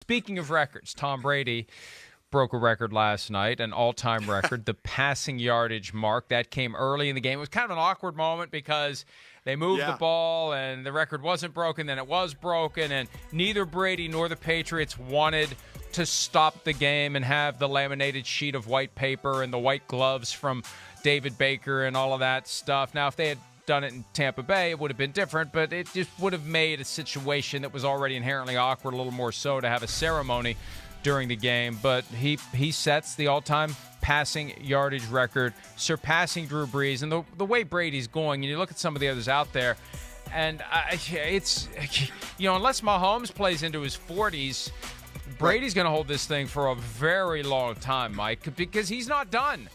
Speaking of records, Tom Brady broke a record last night, an all-time record, the passing yardage mark. That came early in the game. It was kind of an awkward moment because they moved the ball and the record wasn't broken, then it was broken, and neither Brady nor the Patriots wanted to stop the game and have the laminated sheet of white paper and the white gloves from David Baker and all of that stuff. Now, if they had done it in Tampa Bay, it would have been different, but it just would have made a situation that was already inherently awkward a little more so to have a ceremony during the game. But he sets the all-time passing yardage record, surpassing Drew Brees. And the way Brady's going, and you look at some of the others out there, and it's, unless Mahomes plays into his 40s, Brady's going to hold this thing for a very long time, Mike, because he's not done.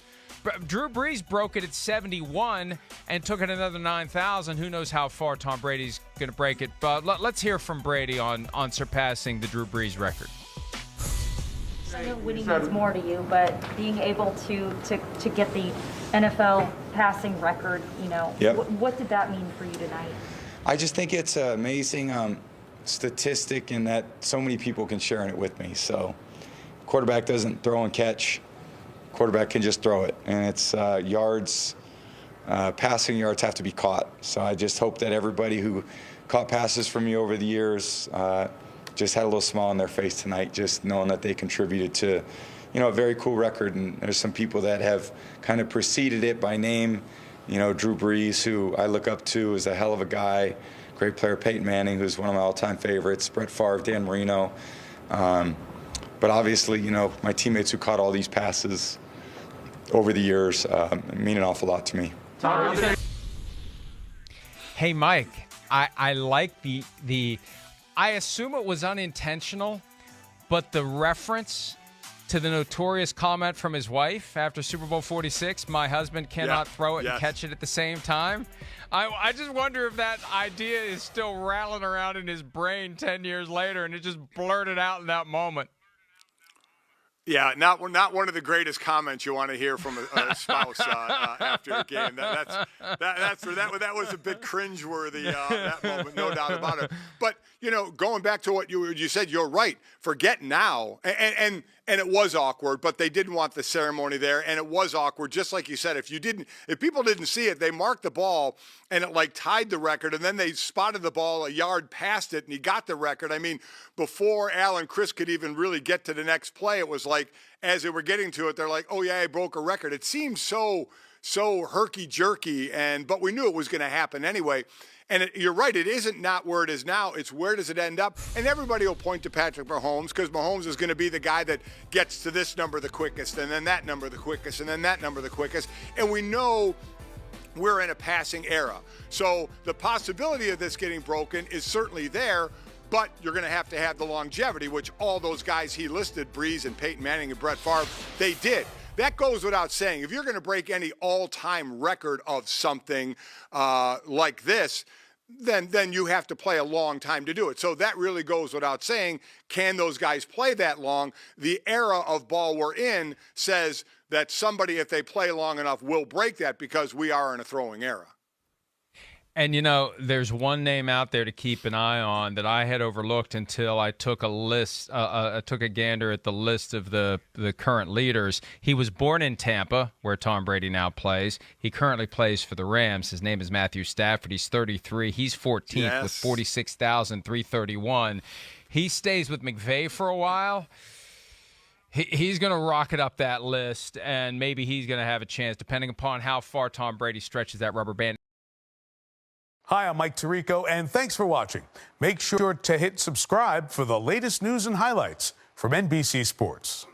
Drew Brees broke it at 71 and took it another 9,000. Who knows how far Tom Brady's going to break it. But let's hear from Brady on surpassing the Drew Brees record. I know winning means more to you, but being able to get the NFL passing record, what did that mean for you tonight? I just think it's an amazing statistic in that so many people can share in it with me. So quarterback doesn't throw and catch. Quarterback can just throw it. And it's yards, passing yards have to be caught. So I just hope that everybody who caught passes from me over the years just had a little smile on their face tonight, just knowing that they contributed to, a very cool record. And there's some people that have kind of preceded it by name. Drew Brees, who I look up to, is a hell of a guy. Great player, Peyton Manning, who's one of my all-time favorites. Brett Favre, Dan Marino. But obviously, my teammates who caught all these passes over the years mean an awful lot to me. Hey, Mike, I like the I assume it was unintentional, but the reference to the notorious comment from his wife after Super Bowl 46, my husband cannot throw it and catch it at the same time. I just wonder if that idea is still rattling around in his brain 10 years later and it just blurted out in that moment. Yeah, not one of the greatest comments you want to hear from a spouse after a game. That was a bit cringeworthy that moment, no doubt about it. But going back to what you said, you're right. Forget now, and it was awkward, but they didn't want the ceremony there, and it was awkward. Just like you said, if people didn't see it, they marked the ball, and it tied the record, and then they spotted the ball a yard past it, and he got the record. I mean, before Al and Chris could even really get to the next play, it was like as they were getting to it, they're like, "Oh yeah, I broke a record." It seemed so herky-jerky, but we knew it was going to happen anyway. And you're right, it isn't not where it is now, it's where does it end up? And everybody will point to Patrick Mahomes because Mahomes is going to be the guy that gets to this number the quickest, and then that number the quickest, and then that number the quickest. And we know we're in a passing era. So the possibility of this getting broken is certainly there, but you're going to have the longevity, which all those guys he listed, Brees and Peyton Manning and Brett Favre, they did. That goes without saying. If you're going to break any all-time record of something like this, then you have to play a long time to do it. So that really goes without saying. Can those guys play that long? The era of ball we're in says that somebody, if they play long enough, will break that because we are in a throwing era. And, there's one name out there to keep an eye on that I had overlooked until I took I took a gander at the list of the current leaders. He was born in Tampa, where Tom Brady now plays. He currently plays for the Rams. His name is Matthew Stafford. He's 33. He's 14th with 46,331. He stays with McVay for a while. He's going to rocket up that list, and maybe he's going to have a chance, depending upon how far Tom Brady stretches that rubber band. Hi, I'm Mike Tirico, and thanks for watching. Make sure to hit subscribe for the latest news and highlights from NBC Sports.